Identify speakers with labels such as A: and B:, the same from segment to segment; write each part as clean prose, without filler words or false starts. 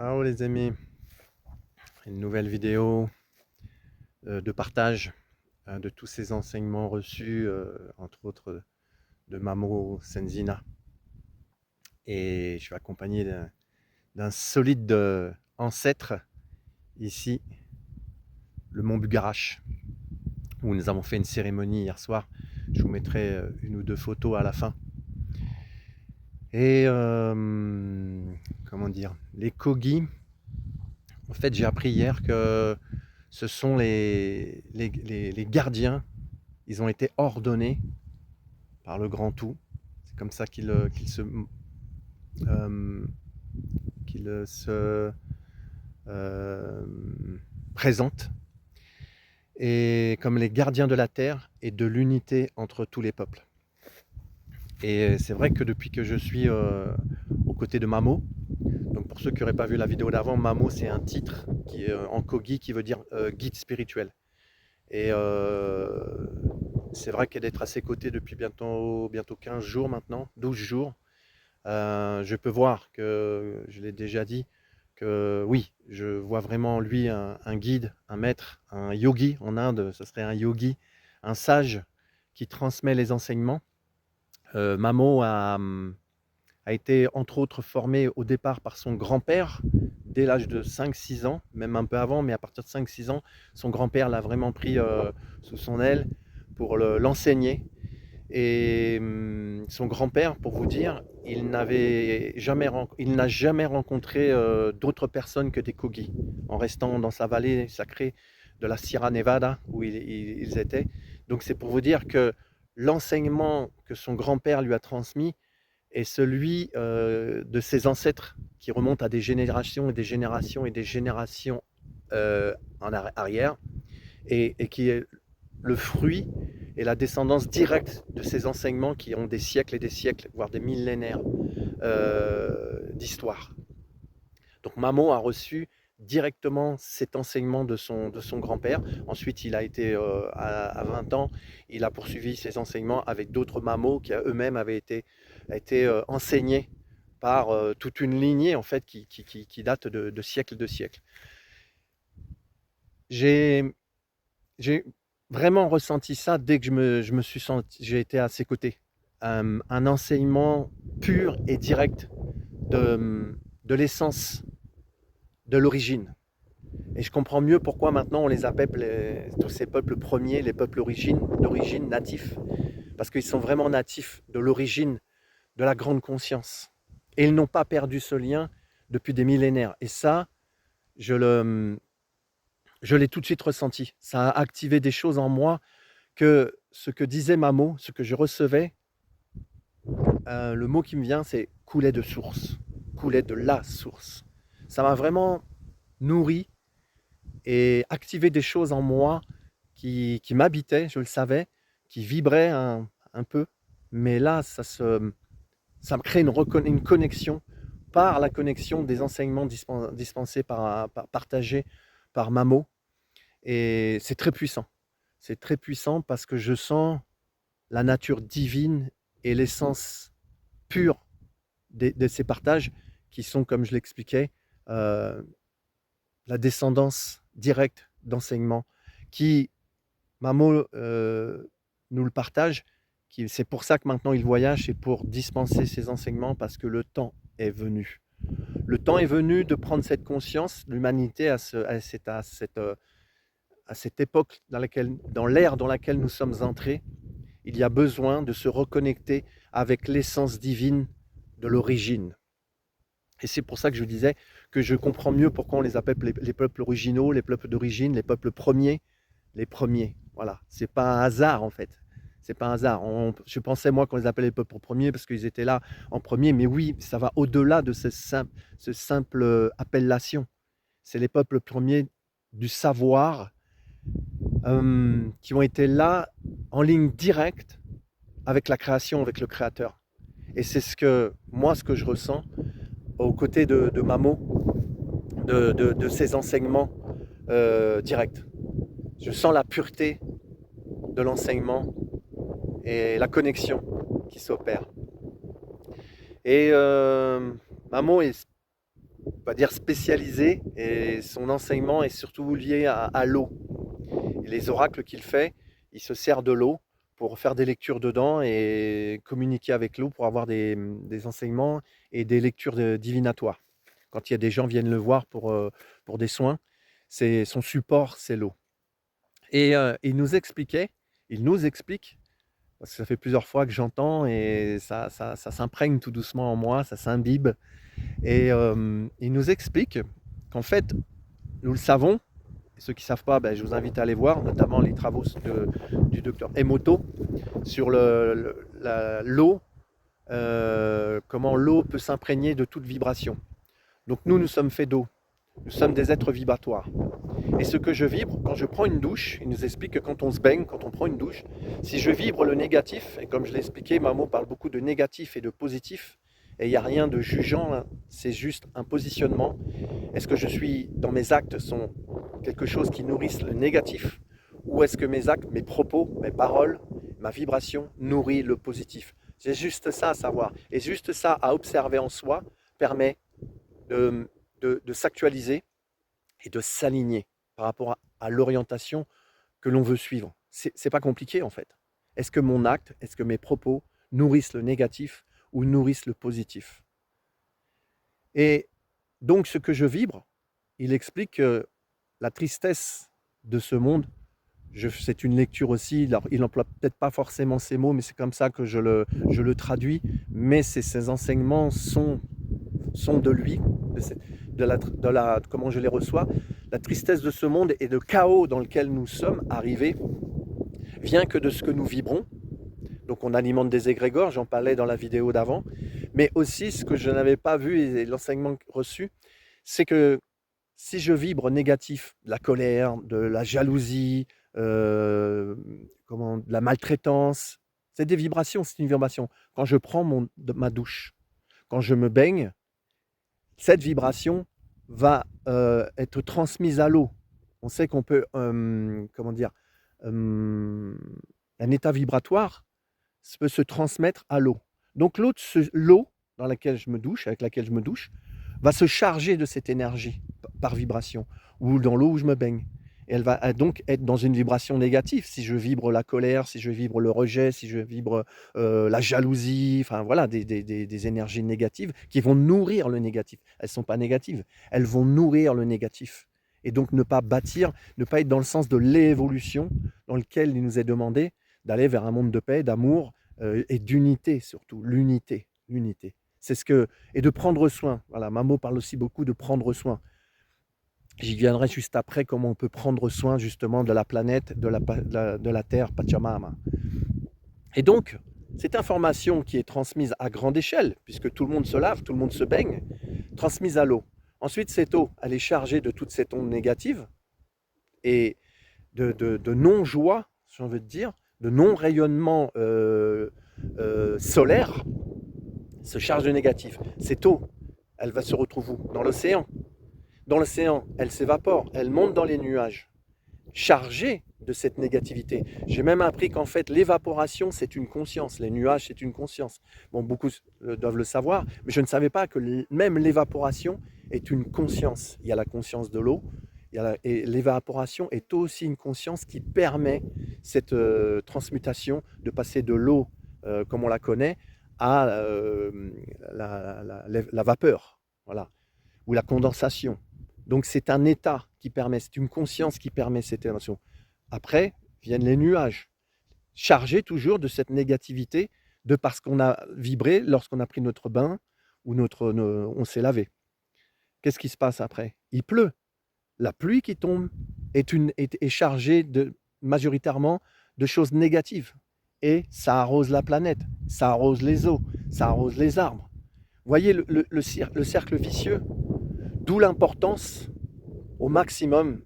A: Alors les amis, une nouvelle vidéo de partage de tous ces enseignements reçus, entre autres de Mamo Senzina. Et je suis accompagné d'un solide ancêtre ici, le mont Bugarache, où nous avons fait une cérémonie hier soir. Je vous mettrai une ou deux photos à la fin. Et comment dire, les Kogi, en fait j'ai appris hier que ce sont les gardiens. Ils ont été ordonnés par le grand tout. C'est comme ça euh, qu'ils se présentent. Et comme les gardiens de la terre et de l'unité entre tous les peuples. Et c'est vrai que depuis que je suis aux côtés de Mamo, donc pour ceux qui n'auraient pas vu la vidéo d'avant, Mamo c'est un titre qui est en Kogi qui veut dire guide spirituel. Et c'est vrai qu'être à ses côtés depuis bientôt 15 jours maintenant, 12 jours, je peux voir que, je l'ai déjà dit, que oui, je vois vraiment en lui un guide, un maître, un yogi. En Inde, ce serait un yogi, un sage qui transmet les enseignements. Mamo a été entre autres formé au départ par son grand-père dès l'âge de 5-6 ans, même un peu avant, mais à partir de 5-6 ans, son grand-père l'a vraiment pris sous son aile pour l'enseigner. Et son grand-père, pour vous dire, il n'a jamais rencontré d'autres personnes que des Kogi, en restant dans sa vallée sacrée de la Sierra Nevada, où ils étaient. Donc c'est pour vous dire que l'enseignement que son grand-père lui a transmis est celui de ses ancêtres, qui remontent à des générations et des générations et des générations en arrière, et qui est le fruit et la descendance directe de ces enseignements qui ont des siècles et des siècles, voire des millénaires d'histoire. Donc Mamo a reçu directement cet enseignement de son grand-père. Ensuite, il a été à 20 ans, il a poursuivi ses enseignements avec d'autres Mamos qui eux-mêmes avaient été enseignés par toute une lignée en fait qui date de siècles de siècles. J'ai vraiment ressenti ça dès que j'ai été à ses côtés. Un enseignement pur et direct de l'essence, de l'origine. Et je comprends mieux pourquoi maintenant on les appelle tous ces peuples premiers, les peuples d'origine natifs. Parce qu'ils sont vraiment natifs de l'origine, de la grande conscience. Et ils n'ont pas perdu ce lien depuis des millénaires. Et ça, je l'ai tout de suite ressenti. Ça a activé des choses en moi que ce que disait Mamo, ce que je recevais, le mot qui me vient, c'est coulait de source, coulait de la source. Ça m'a vraiment nourri et activé des choses en moi qui m'habitaient, je le savais, qui vibraient un peu. Mais là, ça me crée une connexion par la connexion des enseignements dispensés, partagés par Mamo. Et c'est très puissant. C'est très puissant parce que je sens la nature divine et l'essence pure de ces partages qui sont, comme je l'expliquais, la descendance directe d'enseignement qui, Mamo nous le partage, c'est pour ça que maintenant il voyage, c'est pour dispenser ses enseignements parce que le temps est venu. Le temps est venu de prendre cette conscience, l'humanité à cette époque dans l'ère dans laquelle nous sommes entrés, il y a besoin de se reconnecter avec l'essence divine de l'origine. Et c'est pour ça que je disais que je comprends mieux pourquoi on les appelle les peuples originaux, les peuples d'origine, les peuples premiers, les premiers. Voilà, c'est pas un hasard en fait. C'est pas un hasard. Je pensais moi qu'on les appelait les peuples premiers parce qu'ils étaient là en premier, mais oui, ça va au-delà de ce simple appellation. C'est les peuples premiers du savoir qui ont été là en ligne directe avec la création, avec le créateur. Et c'est ce que je ressens aux côtés de Mamo, de ses enseignements directs. Je sens la pureté de l'enseignement et la connexion qui s'opère. Et Mamo est on va dire spécialisé, et son enseignement est surtout lié à l'eau. Et les oracles qu'il fait, il se sert de l'eau pour faire des lectures dedans et communiquer avec l'eau pour avoir des enseignements et des lectures divinatoires. Quand il y a des gens qui viennent le voir pour des soins, son support, c'est l'eau. Et il nous explique, parce que ça fait plusieurs fois que j'entends et ça s'imprègne tout doucement en moi, ça s'imbibe. Et il nous explique qu'en fait, nous le savons. Ceux qui ne savent pas, ben, je vous invite à aller voir, notamment les travaux du docteur Emoto sur l'eau, comment l'eau peut s'imprégner de toute vibration. Donc nous sommes faits d'eau, nous sommes des êtres vibratoires. Et ce que je vibre, quand je prends une douche, il nous explique que quand on se baigne, quand on prend une douche, si je vibre le négatif, et comme je l'ai expliqué, Mamo parle beaucoup de négatif et de positif, et il n'y a rien de jugeant, là, c'est juste un positionnement. Est-ce que je suis, dans mes actes, sont quelque chose qui nourrisse le négatif, ou est-ce que mes actes, mes propos, mes paroles, ma vibration nourrit le positif? C'est juste ça à savoir. Et juste ça à observer en soi permet de s'actualiser et de s'aligner par rapport à l'orientation que l'on veut suivre. C'est pas compliqué en fait. Est-ce que mon acte, est-ce que mes propos nourrissent le négatif ou nourrissent le positif? Et donc ce que je vibre, il explique que la tristesse de ce monde, c'est une lecture aussi, il n'emploie peut-être pas forcément ces mots, mais c'est comme ça que je le traduis, mais ces enseignements sont de lui, comment je les reçois. La tristesse de ce monde et le chaos dans lequel nous sommes arrivés vient que de ce que nous vibrons. Donc on alimente des égrégores, j'en parlais dans la vidéo d'avant, mais aussi ce que je n'avais pas vu et l'enseignement reçu, c'est que si je vibre négatif, de la colère, de la jalousie, de la maltraitance, c'est des vibrations, c'est une vibration. Quand je prends ma douche, quand je me baigne, cette vibration va être transmise à l'eau. On sait qu'on peut, un état vibratoire peut se transmettre à l'eau. Donc l'eau dans laquelle je me douche, avec laquelle je me douche, va se charger de cette énergie par vibration, ou dans l'eau où je me baigne. Et elle va donc être dans une vibration négative. Si je vibre la colère, si je vibre le rejet, si je vibre la jalousie, enfin voilà, des énergies négatives qui vont nourrir le négatif. Elles ne sont pas négatives, elles vont nourrir le négatif. Et donc ne pas bâtir, ne pas être dans le sens de l'évolution dans lequel il nous est demandé d'aller vers un monde de paix, d'amour et d'unité surtout, l'unité. C'est et de prendre soin. Voilà, Mamo parle aussi beaucoup de prendre soin. J'y viendrai juste après, comment on peut prendre soin justement de la planète, de la Terre, Pachamama. Et donc, cette information qui est transmise à grande échelle, puisque tout le monde se lave, tout le monde se baigne, transmise à l'eau. Ensuite, cette eau, elle est chargée de toute cette onde négative et de non-joie, si on veut dire, de non-rayonnement solaire, se charge de négatif. Cette eau, elle va se retrouver où? Dans l'océan. Dans l'océan, elle s'évapore, elle monte dans les nuages, chargée de cette négativité. J'ai même appris qu'en fait, l'évaporation, c'est une conscience. Les nuages, c'est une conscience. Bon, beaucoup doivent le savoir, mais je ne savais pas que même l'évaporation est une conscience. Il y a la conscience de l'eau, et l'évaporation est aussi une conscience qui permet cette transmutation de passer de l'eau, comme on la connaît, à la vapeur, voilà, ou la condensation. Donc c'est un état qui permet, c'est une conscience qui permet cette émotion. Après viennent les nuages, chargés toujours de cette négativité, de parce qu'on a vibré lorsqu'on a pris notre bain ou on s'est lavé. Qu'est-ce qui se passe après? Il pleut. La pluie qui tombe est chargée majoritairement de choses négatives. Et ça arrose la planète, ça arrose les eaux, ça arrose les arbres. Vous voyez le cercle vicieux? D'où l'importance au maximum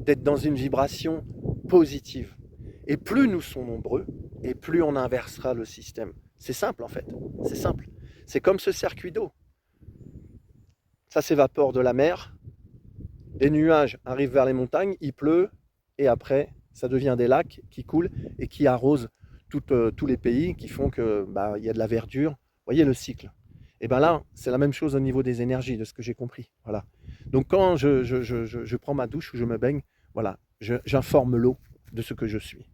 A: d'être dans une vibration positive. Et plus nous sommes nombreux, et plus on inversera le système. C'est simple en fait, c'est simple. C'est comme ce circuit d'eau. Ça s'évapore de la mer, les nuages arrivent vers les montagnes, il pleut, et après, ça devient des lacs qui coulent et qui arrosent tous les pays, qui font que y a de la verdure. Vous voyez le cycle. Et bien là, c'est la même chose au niveau des énergies, de ce que j'ai compris. Voilà. Donc quand je prends ma douche ou je me baigne, voilà, j'informe l'eau de ce que je suis.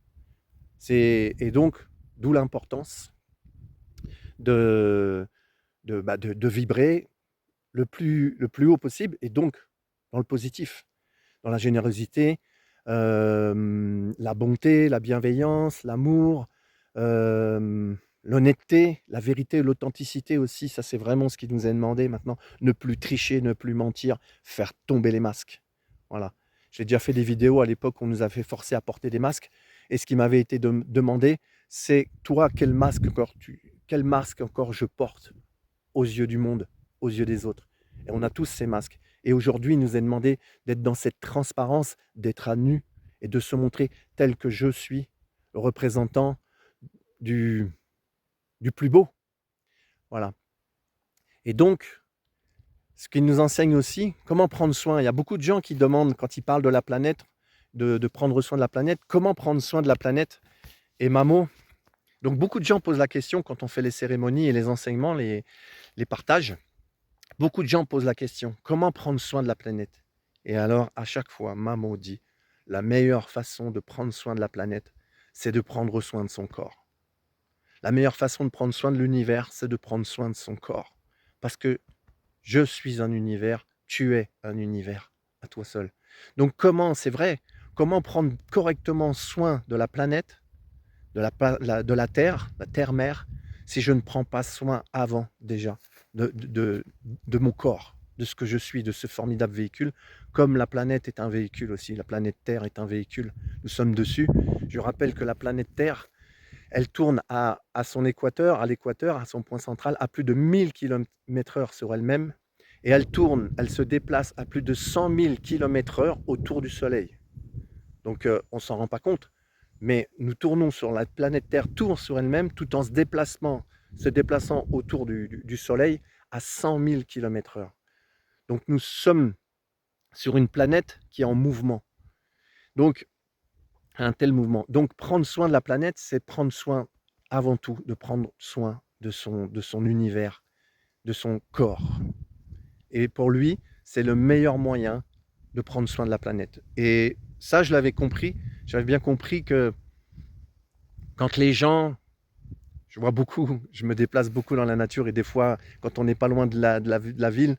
A: Et donc, d'où l'importance de, de vibrer le plus haut possible, et donc dans le positif, dans la générosité, la bonté, la bienveillance, l'amour, l'honnêteté, la vérité, l'authenticité aussi. Ça, c'est vraiment ce qui nous est demandé maintenant. Ne plus tricher, ne plus mentir, faire tomber les masques. Voilà. J'ai déjà fait des vidéos à l'époque où on nous avait forcé à porter des masques. Et ce qui m'avait été demandé, c'est toi, quel masque encore je porte aux yeux du monde, aux yeux des autres. Et on a tous ces masques. Et aujourd'hui, il nous est demandé d'être dans cette transparence, d'être à nu et de se montrer tel que je suis, le représentant du, du plus beau. Voilà. Et donc, ce qu'il nous enseigne aussi, comment prendre soin. Il y a beaucoup de gens qui demandent, quand ils parlent de la planète, de prendre soin de la planète, comment prendre soin de la planète. Et Mamo, donc beaucoup de gens posent la question quand on fait les cérémonies et les enseignements, les partages. Beaucoup de gens posent la question, comment prendre soin de la planète? Et alors, à chaque fois, Mamo dit, la meilleure façon de prendre soin de la planète, c'est de prendre soin de son corps. La meilleure façon de prendre soin de l'univers, c'est de prendre soin de son corps. Parce que je suis un univers, tu es un univers, à toi seul. Donc comment, c'est vrai, comment prendre correctement soin de la planète, de la Terre-mère, si je ne prends pas soin avant déjà de mon corps, de ce que je suis, de ce formidable véhicule, comme la planète est un véhicule aussi, la planète Terre est un véhicule, nous sommes dessus. Je rappelle que la planète Terre, elle tourne à son équateur, à son point central, à plus de 1000 km/h sur elle-même, et elle tourne, elle se déplace à plus de 100 000 km/h autour du Soleil. Donc on ne s'en rend pas compte, mais nous tournons sur la planète Terre, tourne sur elle-même tout en se déplaçant autour du Soleil à 100 000 km/h. Donc nous sommes sur une planète qui est en mouvement. Donc un tel mouvement. Donc prendre soin de la planète, c'est prendre soin avant tout de prendre soin de son univers, de son corps. Et pour lui, c'est le meilleur moyen de prendre soin de la planète. Et ça, je l'avais compris. J'avais bien compris que quand les gens, je vois beaucoup, je me déplace beaucoup dans la nature, et des fois, quand on n'est pas loin de la ville,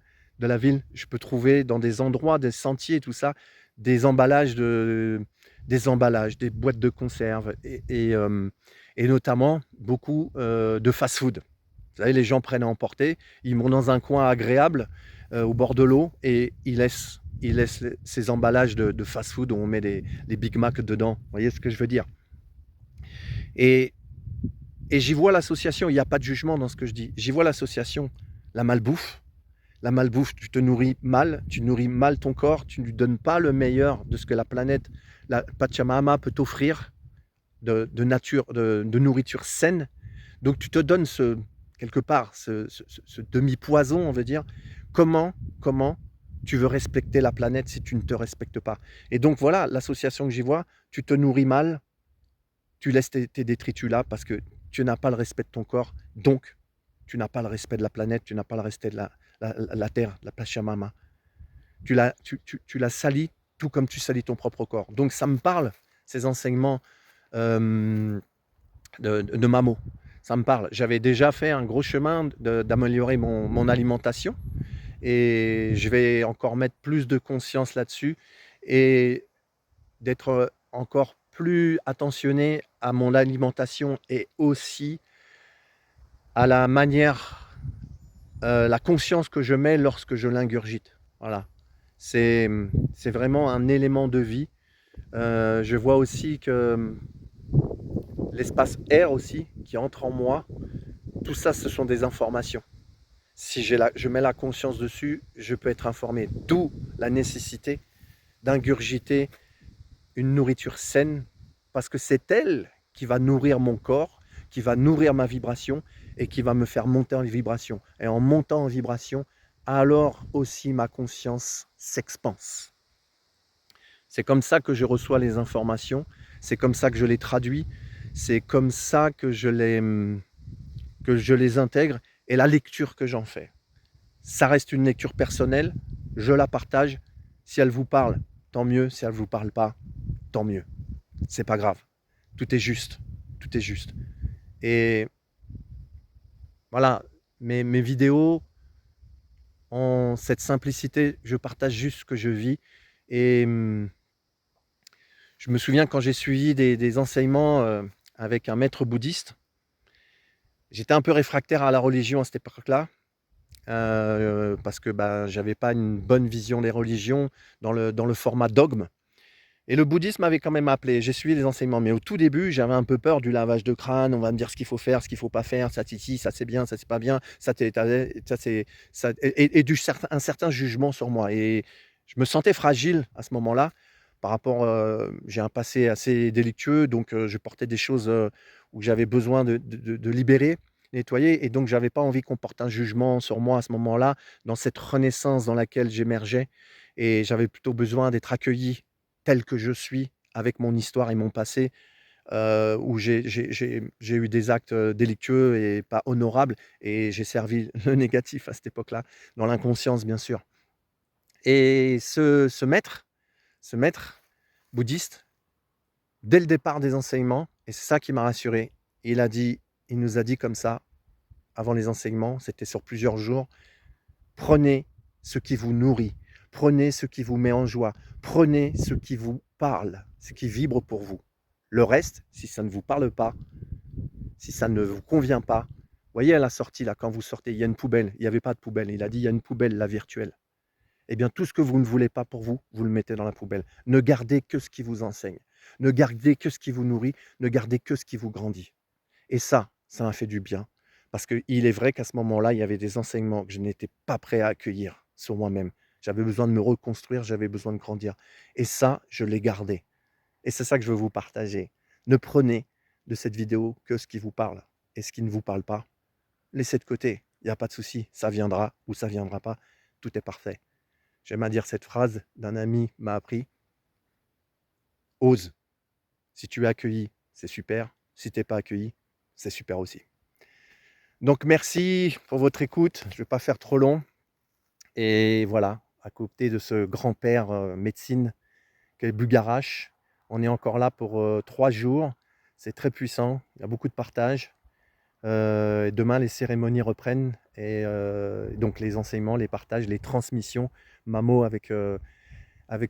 A: je peux trouver dans des endroits, des sentiers, tout ça, des emballages, des boîtes de conserve, et notamment beaucoup de fast-food. Vous savez, les gens prennent à emporter, ils vont dans un coin agréable au bord de l'eau, et ils laissent ces emballages de fast-food où on met des Big Mac dedans. Vous voyez ce que je veux dire? Et j'y vois l'association, il n'y a pas de jugement dans ce que je dis. J'y vois l'association, la malbouffe. La malbouffe, tu te nourris mal, tu nourris mal ton corps, tu ne lui donnes pas le meilleur de ce que la planète, la Pachamama peut t'offrir de nourriture saine. Donc tu te donnes quelque part ce demi-poison, on veut dire. Comment tu veux respecter la planète si tu ne te respectes pas? Et donc voilà, l'association que j'y vois, tu te nourris mal, tu laisses tes détritus là parce que tu n'as pas le respect de ton corps, donc tu n'as pas le respect de la planète, tu n'as pas le respect de la terre, la Pachamama. Tu la salis tout comme tu salis ton propre corps. Donc ça me parle, ces enseignements de Mamo. Ça me parle. J'avais déjà fait un gros chemin d'améliorer mon alimentation, et je vais encore mettre plus de conscience là-dessus, et d'être encore plus attentionné à mon alimentation, et aussi à la manière, la conscience que je mets lorsque je l'ingurgite. Voilà. C'est vraiment un élément de vie. Je vois aussi que l'espace air aussi qui entre en moi, tout ça, ce sont des informations. Si je mets la conscience dessus, je peux être informé. D'où la nécessité d'ingurgiter une nourriture saine, parce que c'est elle qui va nourrir mon corps, qui va nourrir ma vibration, et qui va me faire monter en vibration. Et en montant en vibration, alors aussi ma conscience s'expanse. C'est comme ça que je reçois les informations, c'est comme ça que je les traduis, c'est comme ça que je les intègre, et la lecture que j'en fais. Ça reste une lecture personnelle, je la partage. Si elle vous parle, tant mieux. Si elle ne vous parle pas, tant mieux. C'est pas grave. Tout est juste. Tout est juste. Et voilà, mes vidéos ont cette simplicité. Je partage juste ce que je vis. Et je me souviens quand j'ai suivi des enseignements avec un maître bouddhiste, j'étais un peu réfractaire à la religion à cette époque-là. Parce que bah, j'avais pas une bonne vision des religions dans le format dogme. Et le bouddhisme m'avait quand même appelé. J'ai suivi les enseignements, mais au tout début, j'avais un peu peur du lavage de crâne. On va me dire ce qu'il faut faire, ce qu'il faut pas faire, ça c'est ci, ça c'est bien, ça c'est pas bien, ça c'est ça, et un certain jugement sur moi. Et je me sentais fragile à ce moment-là par rapport. J'ai un passé assez délictueux, donc je portais des choses où j'avais besoin de libérer, nettoyer, et donc j'avais pas envie qu'on porte un jugement sur moi à ce moment-là, dans cette renaissance dans laquelle j'émergeais, et j'avais plutôt besoin d'être accueilli tel que je suis, avec mon histoire et mon passé, où j'ai eu des actes délictueux et pas honorables, et j'ai servi le négatif à cette époque-là, dans l'inconscience bien sûr. Et ce maître bouddhiste, dès le départ des enseignements, et c'est ça qui m'a rassuré, il nous a dit comme ça, avant les enseignements, c'était sur plusieurs jours: «Prenez ce qui vous nourrit, prenez ce qui vous met en joie, prenez ce qui vous parle, ce qui vibre pour vous. Le reste, si ça ne vous parle pas, si ça ne vous convient pas». Vous voyez à la sortie là, quand vous sortez, il y a une poubelle, il y avait pas de poubelle, il a dit: «Il y a une poubelle là, virtuelle». Eh bien tout ce que vous ne voulez pas pour vous, vous le mettez dans la poubelle. Ne gardez que ce qui vous enseigne, ne gardez que ce qui vous nourrit, ne gardez que ce qui vous grandit. Et ça m'a fait du bien. Parce qu'il est vrai qu'à ce moment-là, il y avait des enseignements que je n'étais pas prêt à accueillir sur moi-même. J'avais besoin de me reconstruire, j'avais besoin de grandir. Et ça, je l'ai gardé. Et c'est ça que je veux vous partager. Ne prenez de cette vidéo que ce qui vous parle. Et ce qui ne vous parle pas, laissez de côté. Il n'y a pas de souci. Ça viendra ou ça viendra pas. Tout est parfait. J'aime à dire cette phrase d'un ami m'a appris: ose. Si tu es accueilli, c'est super. Si tu n'es pas accueilli, c'est super aussi. Donc merci pour votre écoute, je ne vais pas faire trop long, et voilà, à côté de ce grand-père, médecine qu'est Bugarache, on est encore là pour, 3 jours. C'est très puissant, il y a beaucoup de partage, et demain les cérémonies reprennent, et donc les enseignements, les partages, les transmissions. Mamo avec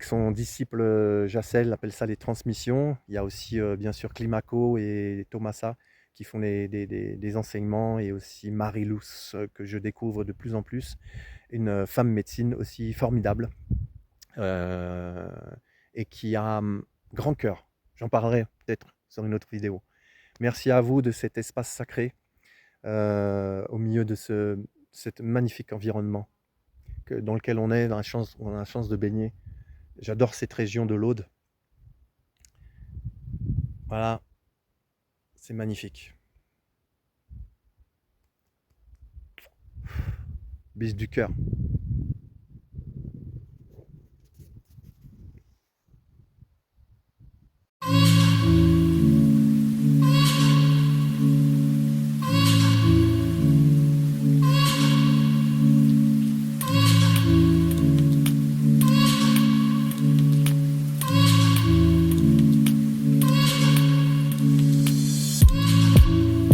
A: son disciple, Jassel appelle ça les transmissions. Il y a aussi, bien sûr Climaco et Thomasa qui font des enseignements, et aussi Marie-Luce, que je découvre de plus en plus, une femme médecine aussi formidable, heu et qui a un grand cœur. J'en parlerai peut-être sur une autre vidéo. Merci à vous de cet espace sacré, au milieu de cet magnifique environnement dans lequel on a la chance de baigner. J'adore cette région de l'Aude. Voilà, c'est magnifique. Bise du cœur.